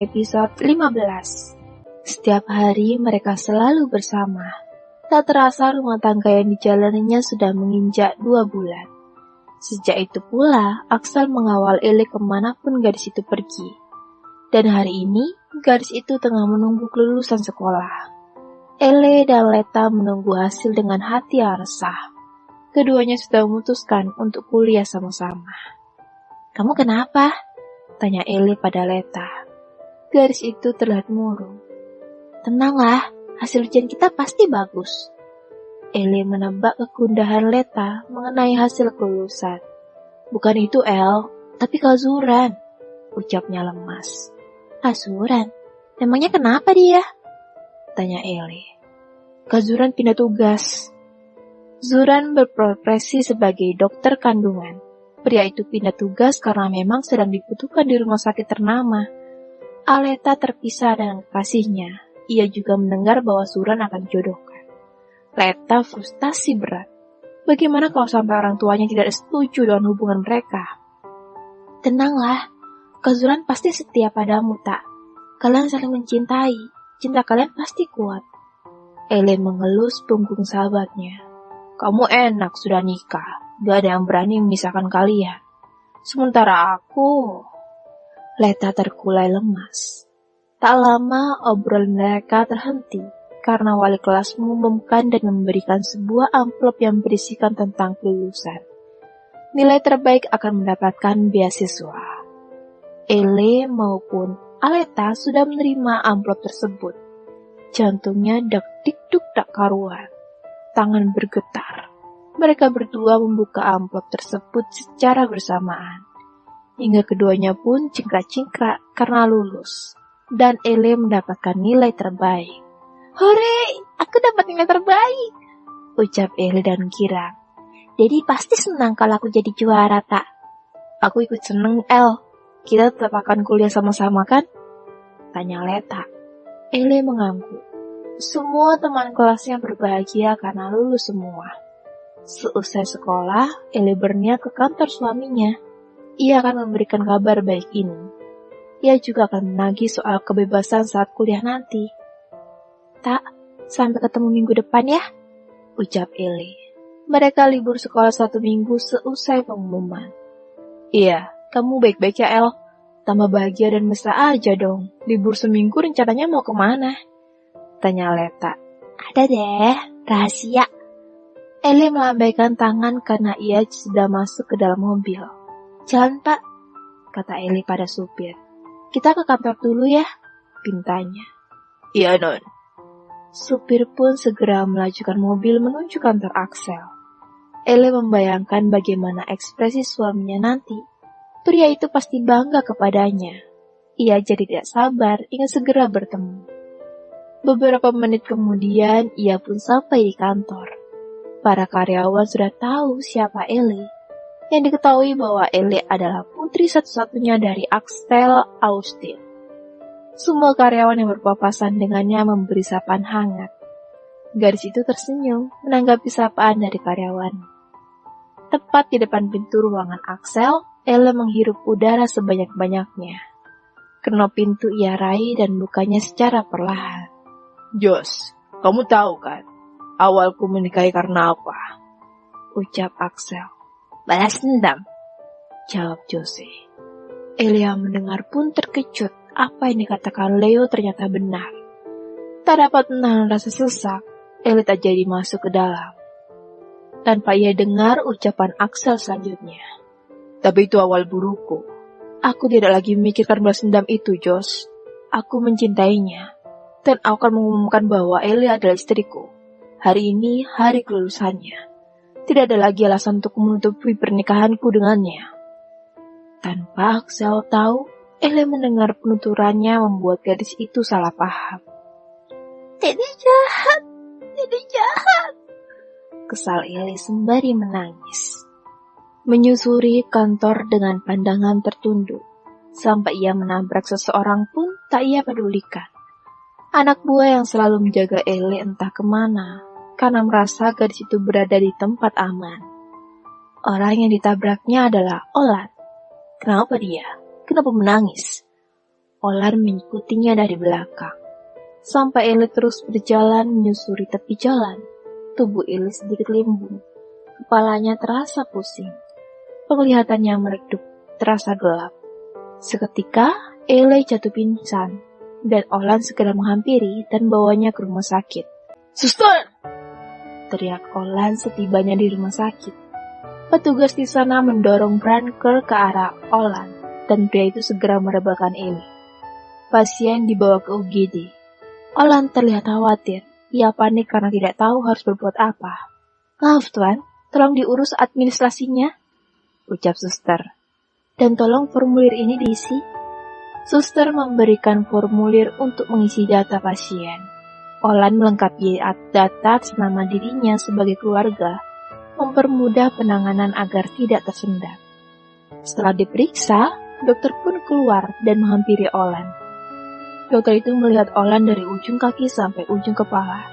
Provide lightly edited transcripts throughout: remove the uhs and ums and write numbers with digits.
episode 15. Setiap hari mereka selalu bersama. Tak terasa rumah tangga yang dijalaninya sudah menginjak 2 bulan. Sejak itu pula, Axel mengawal Ele kemanapun gadis itu pergi. Dan hari ini, gadis itu tengah menunggu kelulusan sekolah. Ele dan Leta menunggu hasil dengan hati yang resah. Keduanya sudah memutuskan untuk kuliah sama-sama. "Kamu kenapa?" tanya Ele pada Leta. Gadis itu terlihat murung. "Tenanglah, hasil ujian kita pasti bagus." Ele menebak kegundahan Leta mengenai hasil kelulusan. "Bukan itu, El, tapi kelazuran," ucapnya lemas. "Kelazuran? Memangnya kenapa dia?" tanya Ele. "Kelazuran pindah tugas." Zuran berprofesi sebagai dokter kandungan. Pria itu pindah tugas karena memang sedang dibutuhkan di rumah sakit ternama. Aleta terpisah dengan kekasihnya. Ia juga mendengar bahwa Zuran akan dijodohkan. Leta frustasi berat. Bagaimana kalau sampai orang tuanya tidak setuju dengan hubungan mereka? "Tenanglah, Kak Zuran pasti setia padamu, tak? Kalian saling mencintai. Cinta kalian pasti kuat." Ele mengelus punggung sahabatnya. "Kamu enak sudah nikah. Gak ada yang berani memisahkan kalian. Sementara aku..." Leta terkulai lemas. Tak lama obrolan mereka terhenti karena wali kelas mengumumkan dan memberikan sebuah amplop yang berisikan tentang kelulusan. Nilai terbaik akan mendapatkan beasiswa. Ele maupun Aleta sudah menerima amplop tersebut. Jantungnya dak-dik-duk tak karuan. Tangan bergetar. Mereka berdua membuka amplop tersebut secara bersamaan. Hingga keduanya pun cingkrak-cingkrak karena lulus. Dan Ele mendapatkan nilai terbaik. "Hore, aku dapat nilai terbaik," ucap Ele dan girang. "Jadi pasti senang kalau aku jadi juara, tak?" "Aku ikut seneng, El. Kita tetap akan kuliah sama-sama kan?" tanya Leta. Ele mengangguk. Semua teman kelasnya berbahagia karena lulus semua. Seusai sekolah, Ele berniat ke kantor suaminya. Ia akan memberikan kabar baik ini. Ia juga akan menagih soal kebebasan saat kuliah nanti. "Tak, sampai ketemu minggu depan ya," ucap Ele. Mereka libur sekolah 1 minggu seusai pengumuman. "Iya, kamu baik-baik ya, El. Tambah bahagia dan mesra aja dong. Libur seminggu rencananya mau kemana?" tanya Leta. "Ada deh, rahasia." Ele melambaikan tangan karena ia sudah masuk ke dalam mobil. "Jalan, Pak," kata Ele pada supir. "Kita ke kantor dulu ya," pintanya. "Iya, Non." Supir pun segera melajukan mobil menuju kantor Axel. Ele membayangkan bagaimana ekspresi suaminya nanti. Pria itu pasti bangga kepadanya. Ia jadi tidak sabar ingin segera bertemu. Beberapa menit kemudian, ia pun sampai di kantor. Para karyawan sudah tahu siapa Ele. Yang diketahui bahwa Ele adalah putri satu-satunya dari Axel Austin. Semua karyawan yang berpapasan dengannya memberi sapaan hangat. Gadis itu tersenyum menanggapi sapaan dari karyawan. Tepat di depan pintu ruangan Axel, Ele menghirup udara sebanyak-banyaknya. Kenop pintu ia raih dan bukanya secara perlahan. "Jos, kamu tahu kan? Awalku menikahi karena apa?" ucap Axel. "Balas dendam," jawab Jose. Elia mendengar pun terkejut. Apa yang dikatakan Leo ternyata benar. Tak dapat menahan rasa sesak, Ele tak jadi masuk ke dalam. Tanpa ia dengar ucapan Axel selanjutnya. "Tapi itu awal burukku. Aku tidak lagi memikirkan balas dendam itu, Jos. Aku mencintainya. Dan aku akan mengumumkan bahwa Ele adalah istriku. Hari ini hari kelulusannya. Tidak ada lagi alasan untuk menutupi pernikahanku dengannya." Tanpa Axel tahu, Ele mendengar penuturannya membuat gadis itu salah paham. "Dede jahat, Dede jahat," kesal Ele sembari menangis. Menyusuri kantor dengan pandangan tertunduk. Sampai ia menabrak seseorang pun tak ia pedulikan. Anak buah yang selalu menjaga Ele entah kemana, karena merasa gadis itu berada di tempat aman. Orang yang ditabraknya adalah Olan. Kenapa dia? Kenapa menangis? Olan mengikutinya dari belakang. Sampai Ellie terus berjalan menyusuri tepi jalan. Tubuh Ellie sedikit limbung. Kepalanya terasa pusing. Penglihatannya meredup, terasa gelap. Seketika, Ellie jatuh pingsan, dan Olan segera menghampiri dan bawanya ke rumah sakit. "Suster!" teriak Olan setibanya di rumah sakit. Petugas di sana mendorong Branker ke arah Olan, dan pria itu segera merebahkan Ellie. Pasien dibawa ke UGD. Olan terlihat khawatir. Ia panik karena tidak tahu harus berbuat apa. "Maaf Tuan, tolong diurus administrasinya," ucap suster. "Dan tolong formulir ini diisi." Suster memberikan formulir untuk mengisi data pasien. Olan melengkapi data atas nama dirinya sebagai keluarga, mempermudah penanganan agar tidak tersendat. Setelah diperiksa, dokter pun keluar dan menghampiri Olan. Dokter itu melihat Olan dari ujung kaki sampai ujung kepala,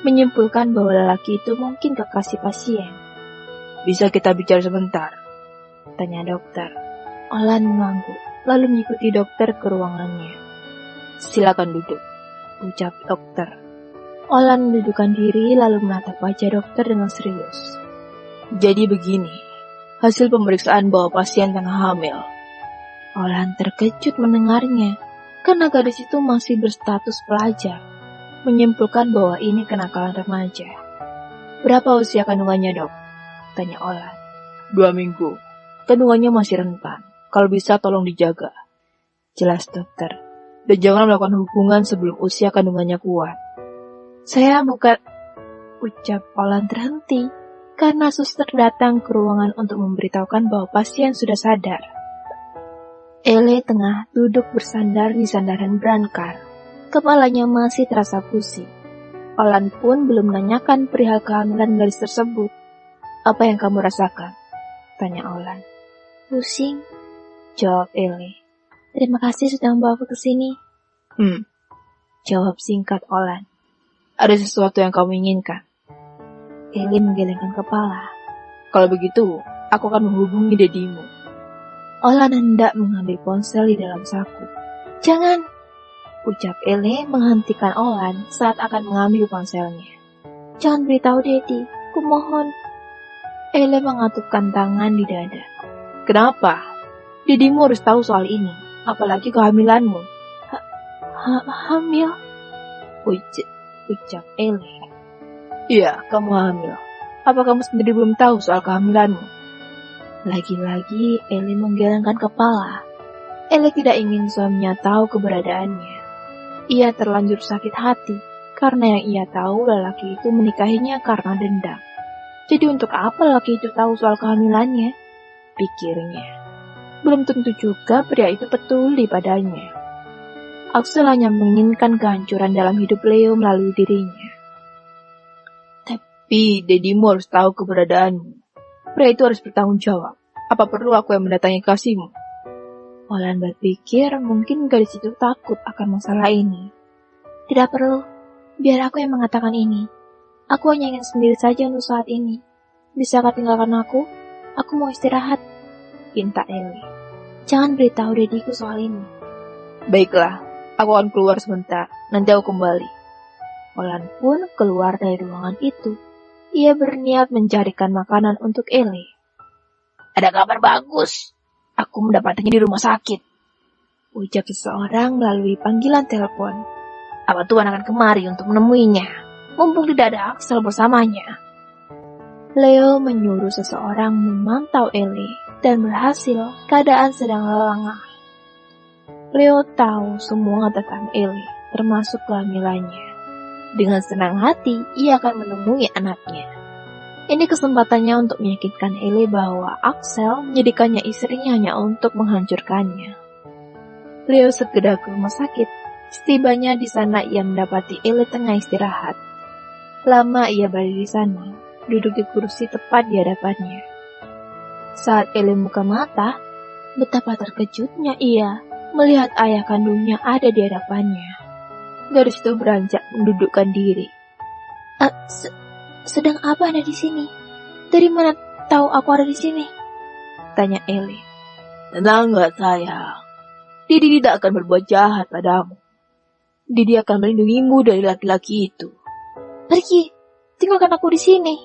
menyimpulkan bahwa lelaki itu mungkin kekasih pasien. "Bisa kita bicara sebentar?" tanya dokter. Olan mengangguk, lalu mengikuti dokter ke ruangannya. "Silakan duduk," ucap dokter. Olan mendudukkan diri lalu menatap wajah dokter dengan serius. "Jadi begini, hasil pemeriksaan bahwa pasien tengah hamil." Olan terkejut mendengarnya, karena gadis itu masih berstatus pelajar, menyimpulkan bahwa ini kenakalan remaja. "Berapa usia kandungannya, Dok?" tanya Olan. 2 minggu. Kandungannya masih rentan. Kalau bisa tolong dijaga," jelas dokter. "Dan jangan melakukan hubungan sebelum usia kandungannya kuat." "Saya bukan," ucap Olan terhenti, karena suster datang ke ruangan untuk memberitahukan bahwa pasien sudah sadar. Ellie tengah duduk bersandar di sandaran brankar. Kepalanya masih terasa pusing. Olan pun belum menanyakan perihal kehamilan gadis tersebut. "Apa yang kamu rasakan?" tanya Olan. "Pusing," jawab Ellie. "Terima kasih sudah membawaku ke sini." Jawab singkat Olan. "Ada sesuatu yang kamu inginkan?" Ellie menggelengkan kepala. "Kalau begitu, aku akan menghubungi dedimu." Olan hendak mengambil ponsel di dalam saku. "Jangan," ucap Ellie menghentikan Olan saat akan mengambil ponselnya. "Jangan beritahu Dedi, kumohon." Ellie mengatupkan tangan di dada. "Kenapa? Dedimu harus tahu soal ini, apalagi kehamilanmu." Hamil?" ucap Ellie. "Iya, kamu hamil. Apa kamu sendiri belum tahu soal kehamilanmu?" Lagi-lagi Ellie menggelengkan kepala. Ellie tidak ingin suaminya tahu keberadaannya. Ia terlanjur sakit hati karena yang ia tahu lelaki itu menikahinya karena dendam. Jadi untuk apa lelaki itu tahu soal kehamilannya? Pikirnya. Belum tentu juga pria itu peduli padanya. Axel hanya menginginkan kehancuran dalam hidup Leo melalui dirinya. "Tapi dedimu harus tahu keberadaanmu. Pria itu harus bertanggung jawab. Apa perlu aku yang mendatangi kasihmu?" Olan berpikir mungkin gadis itu takut akan masalah ini. "Tidak perlu. Biar aku yang mengatakan ini. Aku hanya ingin sendiri saja untuk saat ini. Bisakah tinggalkan aku? Aku mau istirahat," pinta Ellie. "Jangan beritahu dediku soal ini." "Baiklah, aku akan keluar sebentar. Nanti aku kembali." Olan pun keluar dari ruangan itu. Ia berniat mencarikan makanan untuk Ellie. "Ada kabar bagus. Aku mendapatnya di rumah sakit," ucap seseorang melalui panggilan telepon. "Apa Tuan akan kemari untuk menemuinya? Mumpung tidak ada Axel bersamanya." Leo menyuruh seseorang memantau Ellie dan berhasil keadaan sedang lelangah. Leo tahu semua tentang Ellie, termasuk kehamilannya. Dengan senang hati, ia akan menemui anaknya. Ini kesempatannya untuk meyakinkan Ellie bahwa Axel menjadikannya istrinya hanya untuk menghancurkannya. Leo segera ke rumah sakit. Setibanya di sana ia mendapati Ellie tengah istirahat. Lama ia berada di sana, duduk di kursi tepat di hadapannya. Saat Ellie buka mata, betapa terkejutnya ia melihat ayah kandungnya ada di hadapannya. Gadis itu beranjak mendudukkan diri. Sedang apa Anda di sini? Dari mana tahu aku ada di sini?" tanya Ellie. "Tetangga saya," Didi tidak akan berbuat jahat padamu. Didi akan melindungimu dari laki-laki itu. Pergi, tinggalkan aku di sini.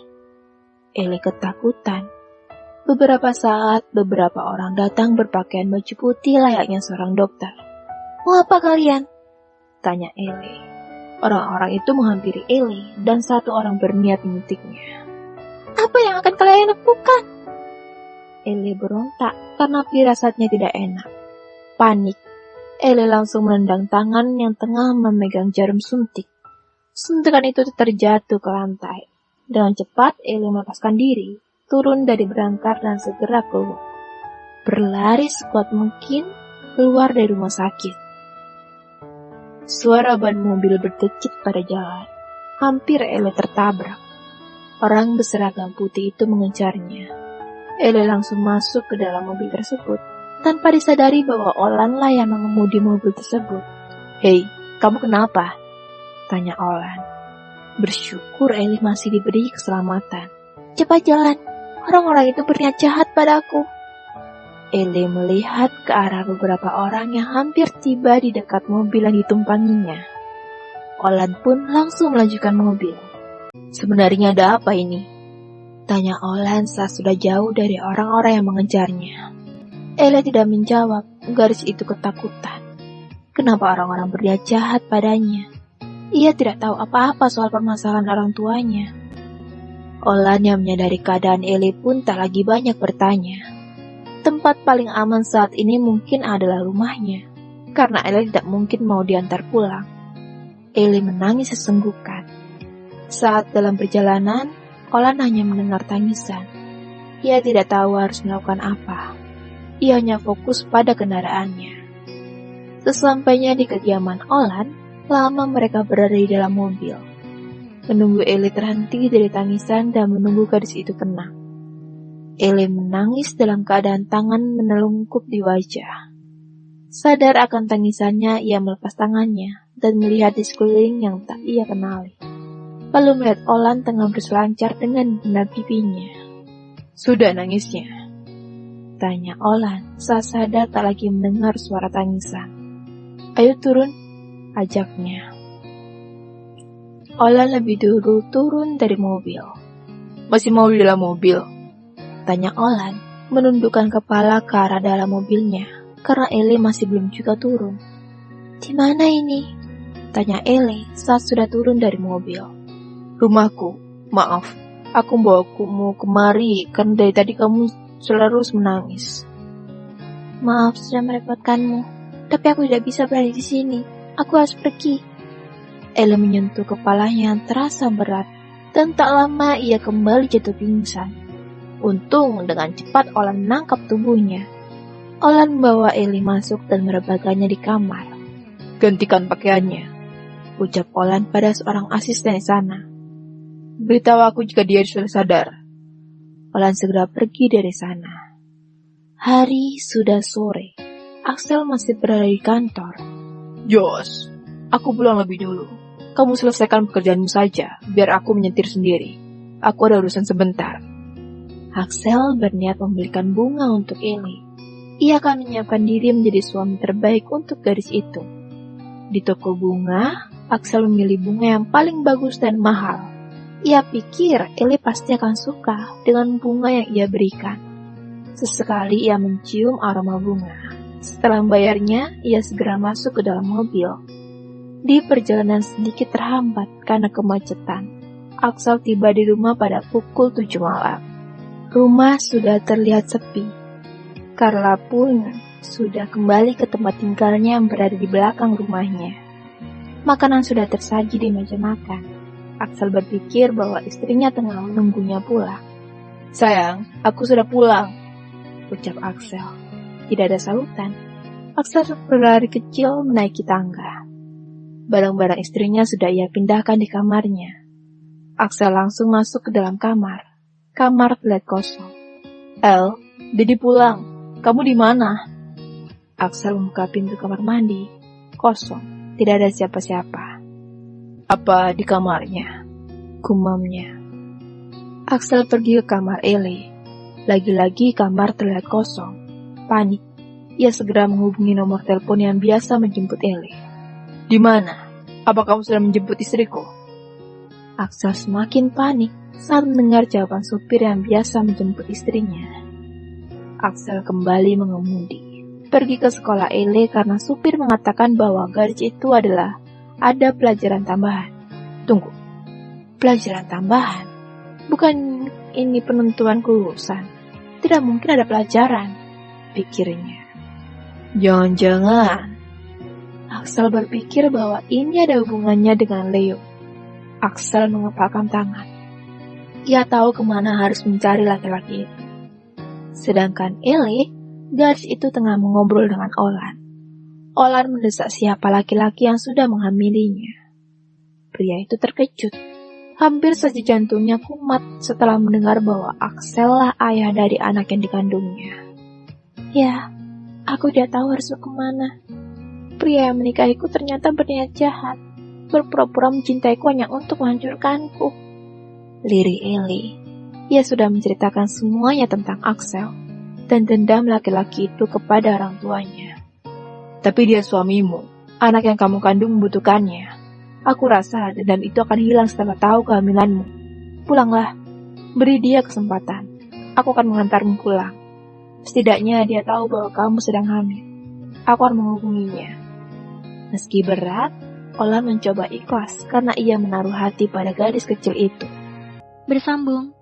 Ellie ketakutan. Beberapa saat, beberapa orang datang berpakaian baju putih layaknya seorang dokter. Mau apa kalian? Tanya Ellie. Orang-orang itu menghampiri Ellie dan satu orang berniat menyuntiknya. Apa yang akan kalian lakukan? Ellie berontak karena firasatnya tidak enak. Panik. Ellie langsung menendang tangan yang tengah memegang jarum suntik. Suntikan itu terjatuh ke lantai. Dengan cepat, Ellie melepaskan diri, turun dari berangkar dan segera keluar. Berlari sekuat mungkin keluar dari rumah sakit. Suara ban mobil berdecit pada jalan. Hampir Ellie tertabrak. Orang berseragam putih itu mengejarnya. Ellie langsung masuk ke dalam mobil tersebut, tanpa disadari bahwa Olan lah yang mengemudi mobil tersebut. Hei, kamu kenapa? Tanya Olan. Bersyukur Ellie masih diberi keselamatan. Cepat jalan, orang-orang itu berniat jahat padaku. Ellie melihat ke arah beberapa orang yang hampir tiba di dekat mobil yang ditumpanginya. Olan pun langsung melanjutkan mobil. Sebenarnya ada apa ini? Tanya Olan saat sudah jauh dari orang-orang yang mengejarnya. Ellie tidak menjawab, gadis itu ketakutan. Kenapa orang-orang berniat jahat padanya? Ia tidak tahu apa-apa soal permasalahan orang tuanya. Olan yang menyadari keadaan Ellie pun tak lagi banyak bertanya. Tempat paling aman saat ini mungkin adalah rumahnya, karena Ellie tidak mungkin mau diantar pulang. Ellie menangis sesenggukan. Saat dalam perjalanan, Olan hanya mendengar tangisan. Ia tidak tahu harus melakukan apa. Ia hanya fokus pada kendaraannya. Sesampainya di kediaman Olan, lama mereka berada di dalam mobil. Menunggu Ellie terhenti dari tangisan dan menunggu gadis itu tenang. Ellie menangis dalam keadaan tangan menelungkup di wajah. Sadar akan tangisannya, ia melepas tangannya dan melihat di sekeliling yang tak ia kenali. Lalu melihat Olan tengah berselancar dengan benar pipinya. Sudah nangisnya? Tanya Olan saat sadar tak lagi mendengar suara tangisan. Ayo turun, ajaknya. Olan lebih dulu turun dari mobil. Masih mau di dalam mobil? Tanya Olan, menundukkan kepala ke arah dalam mobilnya, karena Ellie masih belum juga turun. Di mana ini? Tanya Ellie saat sudah turun dari mobil. Rumahku, maaf, aku bawamu kemari karena dari tadi kamu selalu menangis. Maaf sudah merepotkanmu, tapi aku tidak bisa berada di sini. Aku harus pergi. Ellie menyentuh kepalanya yang terasa berat, dan tak lama ia kembali jatuh pingsan. Untung dengan cepat Olan menangkap tubuhnya. Olan membawa Ellie masuk dan merebahkannya di kamar. Gantikan pakaiannya, ucap Olan pada seorang asisten di sana. Beritahu aku jika dia sudah sadar. Olan segera pergi dari sana. Hari sudah sore. Axel masih berada di kantor. Jos, aku pulang lebih dulu. Kamu selesaikan pekerjaanmu saja, biar aku menyetir sendiri. Aku ada urusan sebentar. Axel berniat membelikan bunga untuk Ellie. Ia akan menyiapkan diri menjadi suami terbaik untuk gadis itu. Di toko bunga, Axel memilih bunga yang paling bagus dan mahal. Ia pikir Ellie pasti akan suka dengan bunga yang ia berikan. Sesekali ia mencium aroma bunga. Setelah membayarnya, ia segera masuk ke dalam mobil. Di perjalanan sedikit terhambat karena kemacetan, Axel tiba di rumah pada pukul 7 malam. Rumah sudah terlihat sepi. Carla pun sudah kembali ke tempat tinggalnya yang berada di belakang rumahnya. Makanan sudah tersaji di meja makan. Axel berpikir bahwa istrinya tengah menunggunya pulang. Sayang, aku sudah pulang, ucap Axel. Tidak ada sahutan. Axel berlari kecil menaiki tangga. Barang-barang istrinya sudah ia pindahkan di kamarnya. Axel langsung masuk ke dalam kamar. Kamar terlihat kosong. El, Didi pulang. Kamu di mana? Axel membuka pintu kamar mandi. Kosong. Tidak ada siapa-siapa. Apa di kamarnya? Gumamnya. Axel pergi ke kamar Ellie. Lagi-lagi kamar terlihat kosong. Panik. Ia segera menghubungi nomor telepon yang biasa menjemput Ele. "Di mana? Apa kamu sudah menjemput istriku?" Axel semakin panik saat mendengar jawaban supir yang biasa menjemput istrinya. Axel kembali mengemudi, pergi ke sekolah Ele karena supir mengatakan bahwa gadis itu ada pelajaran tambahan. Tunggu, pelajaran tambahan? Bukan ini penentuan kelulusan. Tidak mungkin ada pelajaran, pikirnya. Jangan-jangan. Axel berpikir bahwa ini ada hubungannya dengan Leo. Axel mengepalkan tangan. Ia tahu kemana harus mencari laki-laki itu. Sedangkan Ele, gadis itu tengah mengobrol dengan Olan. Olan mendesak siapa laki-laki yang sudah menghamilinya. Pria itu terkejut. Hampir saja jantungnya kumat setelah mendengar bahwa Axel lah ayah dari anak yang dikandungnya. Ya, aku tidak tahu harus kemana. Pria yang menikahiku ternyata berniat jahat, berpura-pura mencintaiku hanya untuk menghancurkanku. Lirih Eli. Ia sudah menceritakan semuanya tentang Axel dan dendam laki-laki itu kepada orang tuanya. Tapi dia suamimu, anak yang kamu kandung membutuhkannya. Aku rasa dendam itu akan hilang setelah tahu kehamilanmu. Pulanglah, beri dia kesempatan. Aku akan mengantarmu pulang. Setidaknya dia tahu bahwa kamu sedang hamil. Aku akan menghubunginya. Meski berat, Olan mencoba ikhlas karena ia menaruh hati pada gadis kecil itu. Bersambung.